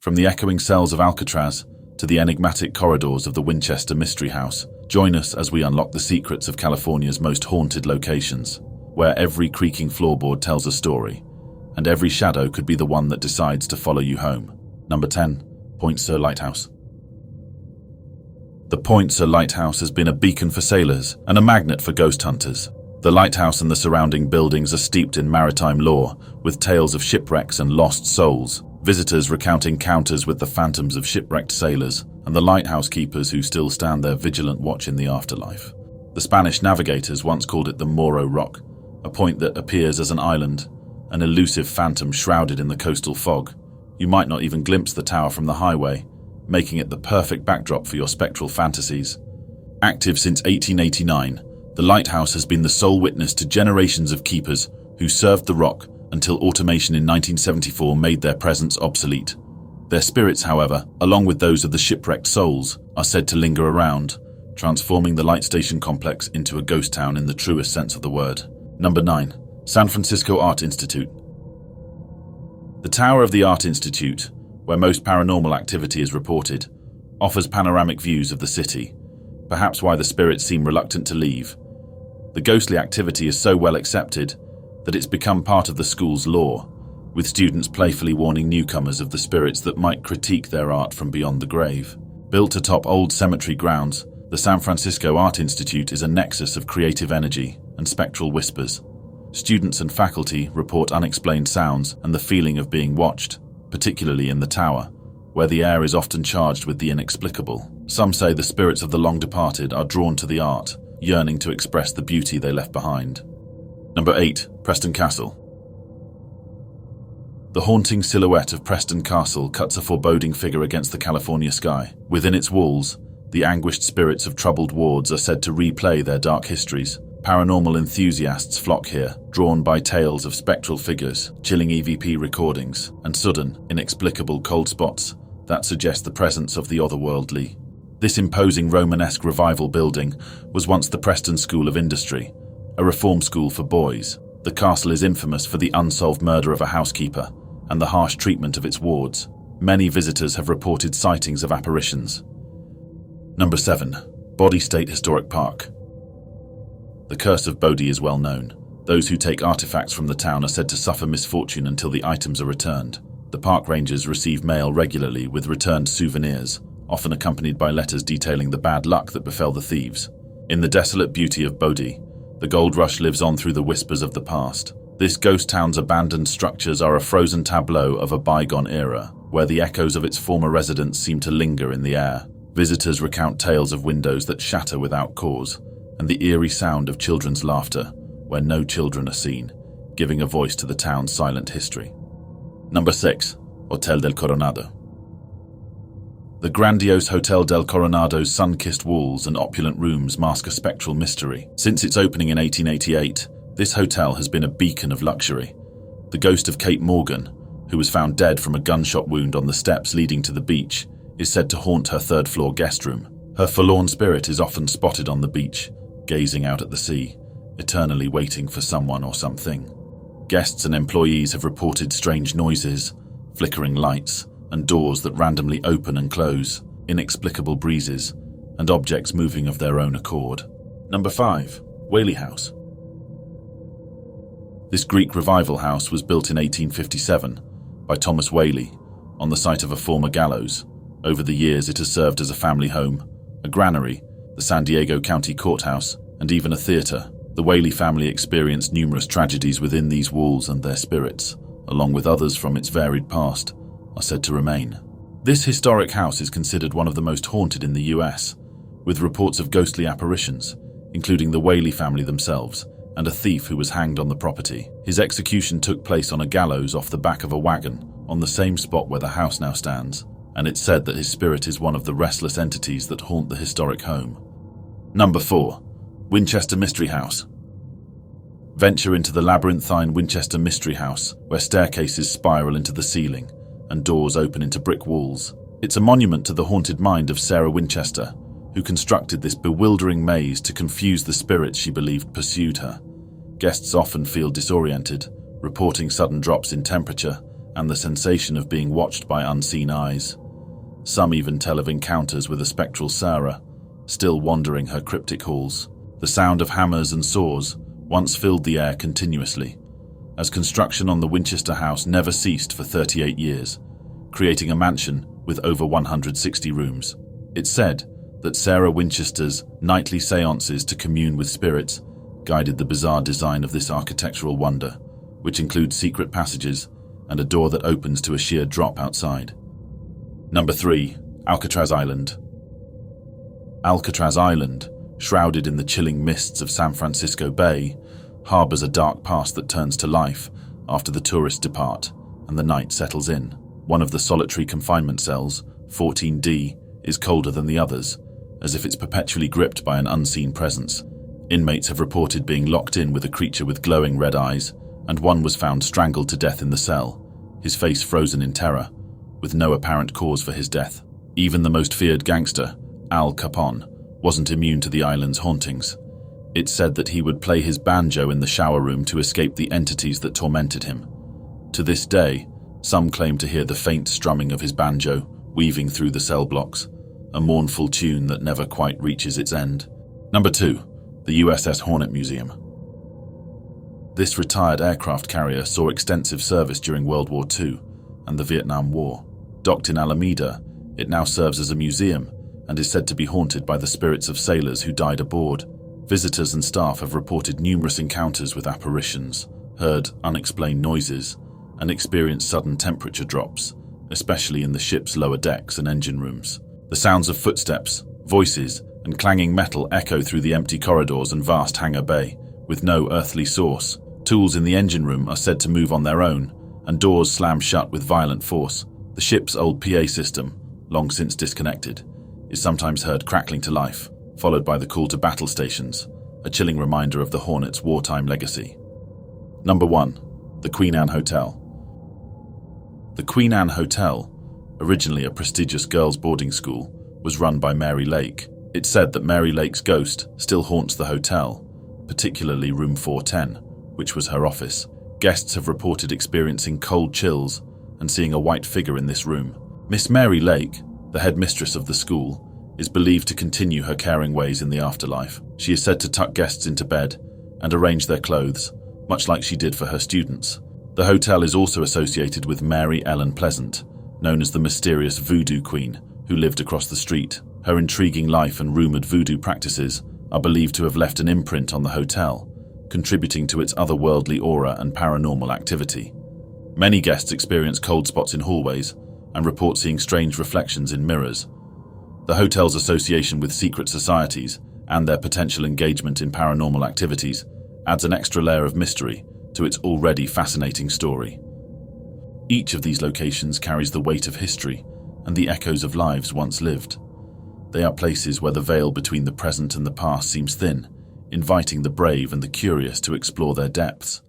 From the echoing cells of Alcatraz to the enigmatic corridors of the Winchester Mystery House, join us as we unlock the secrets of California's most haunted locations, where every creaking floorboard tells a story, and every shadow could be the one that decides to follow you home. Number 10. Point Sur Lighthouse. The Point Sur Lighthouse has been a beacon for sailors and a magnet for ghost hunters. The lighthouse and the surrounding buildings are steeped in maritime lore, with tales of shipwrecks and lost souls. Visitors recount encounters with the phantoms of shipwrecked sailors and the lighthouse keepers who still stand their vigilant watch in the afterlife. The Spanish navigators once called it the Morro Rock, a point that appears as an island, an elusive phantom shrouded in the coastal fog. You might not even glimpse the tower from the highway, making it the perfect backdrop for your spectral fantasies. Active since 1889, the lighthouse has been the sole witness to generations of keepers who served the rock until automation in 1974 made their presence obsolete. Their spirits, however, along with those of the shipwrecked souls, are said to linger around, transforming the light station complex into a ghost town in the truest sense of the word. Number 9. San Francisco Art Institute. The Tower of the Art Institute, where most paranormal activity is reported, offers panoramic views of the city, perhaps why the spirits seem reluctant to leave. The ghostly activity is so well accepted that it's become part of the school's lore, with students playfully warning newcomers of the spirits that might critique their art from beyond the grave. Built atop old cemetery grounds, the San Francisco Art Institute is a nexus of creative energy and spectral whispers. Students and faculty report unexplained sounds and the feeling of being watched, particularly in the tower, where the air is often charged with the inexplicable. Some say the spirits of the long departed are drawn to the art, yearning to express the beauty they left behind. Number 8. Preston Castle. The haunting silhouette of Preston Castle cuts a foreboding figure against the California sky. Within its walls, the anguished spirits of troubled wards are said to replay their dark histories. Paranormal enthusiasts flock here, drawn by tales of spectral figures, chilling EVP recordings, and sudden, inexplicable cold spots that suggest the presence of the otherworldly. This imposing Romanesque revival building was once the Preston School of Industry, a reform school for boys. The castle is infamous for the unsolved murder of a housekeeper and the harsh treatment of its wards. Many visitors have reported sightings of apparitions. Number 7. Bodie State Historic Park. The curse of Bodie is well known. Those who take artifacts from the town are said to suffer misfortune until the items are returned. The park rangers receive mail regularly with returned souvenirs, often accompanied by letters detailing the bad luck that befell the thieves. In the desolate beauty of Bodie, the gold rush lives on through the whispers of the past. This ghost town's abandoned structures are a frozen tableau of a bygone era, where the echoes of its former residents seem to linger in the air. Visitors recount tales of windows that shatter without cause, and the eerie sound of children's laughter, where no children are seen, giving a voice to the town's silent history. Number 6. Hotel del Coronado. The grandiose Hotel del Coronado's sun-kissed walls and opulent rooms mask a spectral mystery. Since its opening in 1888, this hotel has been a beacon of luxury. The ghost of Kate Morgan, who was found dead from a gunshot wound on the steps leading to the beach, is said to haunt her third-floor guest room. Her forlorn spirit is often spotted on the beach, gazing out at the sea, eternally waiting for someone or something. Guests and employees have reported strange noises, flickering lights, and doors that randomly open and close, inexplicable breezes, and objects moving of their own accord. Number 5. Wayy House. This Greek revival house was built in 1857 by Thomas Wayly on the site of a former gallows. Over the years it has served as a family home, a granary, the San Diego County Courthouse, and even a theater. The Wayly family experienced numerous tragedies within these walls, and their spirits, along with others from its varied past, are said to remain. This historic house is considered one of the most haunted in the US, with reports of ghostly apparitions, including the Wayly family themselves, and a thief who was hanged on the property. His execution took place on a gallows off the back of a wagon, on the same spot where the house now stands, and it's said that his spirit is one of the restless entities that haunt the historic home. Number 4. Winchester Mystery House. Venture into the labyrinthine Winchester Mystery House, where staircases spiral into the ceiling and doors open into brick walls. It's a monument to the haunted mind of Sarah Winchester, who constructed this bewildering maze to confuse the spirits she believed pursued her. Guests often feel disoriented, reporting sudden drops in temperature and the sensation of being watched by unseen eyes. Some even tell of encounters with a spectral Sarah, still wandering her cryptic halls. The sound of hammers and saws once filled the air continuously, as construction on the Winchester house never ceased for 38 years, creating a mansion with over 160 rooms. It's said that Sarah Winchester's nightly seances to commune with spirits guided the bizarre design of this architectural wonder, which includes secret passages and a door that opens to a sheer drop outside. Number 3. Alcatraz Island. Alcatraz Island, shrouded in the chilling mists of San Francisco Bay, harbors a dark past that turns to life after the tourists depart and the night settles in. One of the solitary confinement cells, 14D, is colder than the others, as if it's perpetually gripped by an unseen presence. Inmates have reported being locked in with a creature with glowing red eyes, and one was found strangled to death in the cell, his face frozen in terror, with no apparent cause for his death. Even the most feared gangster, Al Capone, wasn't immune to the island's hauntings. It's said that he would play his banjo in the shower room to escape the entities that tormented him. To this day, some claim to hear the faint strumming of his banjo weaving through the cell blocks, a mournful tune that never quite reaches its end. Number 2. The USS Hornet Museum. This retired aircraft carrier saw extensive service during World War II and the Vietnam War. Docked in Alameda, it now serves as a museum and is said to be haunted by the spirits of sailors who died aboard. Visitors and staff have reported numerous encounters with apparitions, heard unexplained noises, and experienced sudden temperature drops, especially in the ship's lower decks and engine rooms. The sounds of footsteps, voices, and clanging metal echo through the empty corridors and vast hangar bay, with no earthly source. Tools in the engine room are said to move on their own, and doors slam shut with violent force. The ship's old PA system, long since disconnected, is sometimes heard crackling to life, followed by the call to battle stations, a chilling reminder of the Hornet's wartime legacy. Number 1. The Queen Anne Hotel. The Queen Anne Hotel, originally a prestigious girls' boarding school, was run by Mary Lake. It's said that Mary Lake's ghost still haunts the hotel, particularly room 410, which was her office. Guests have reported experiencing cold chills and seeing a white figure in this room. Miss Mary Lake, the headmistress of the school, is believed to continue her caring ways in the afterlife. She is said to tuck guests into bed and arrange their clothes, much like she did for her students. The hotel is also associated with Mary Ellen Pleasant, known as the mysterious voodoo queen, who lived across the street. Her intriguing life and rumored voodoo practices are believed to have left an imprint on the hotel, contributing to its otherworldly aura and paranormal activity. Many guests experience cold spots in hallways and report seeing strange reflections in mirrors. The hotel's association with secret societies and their potential engagement in paranormal activities adds an extra layer of mystery to its already fascinating story. Each of these locations carries the weight of history and the echoes of lives once lived. They are places where the veil between the present and the past seems thin, inviting the brave and the curious to explore their depths.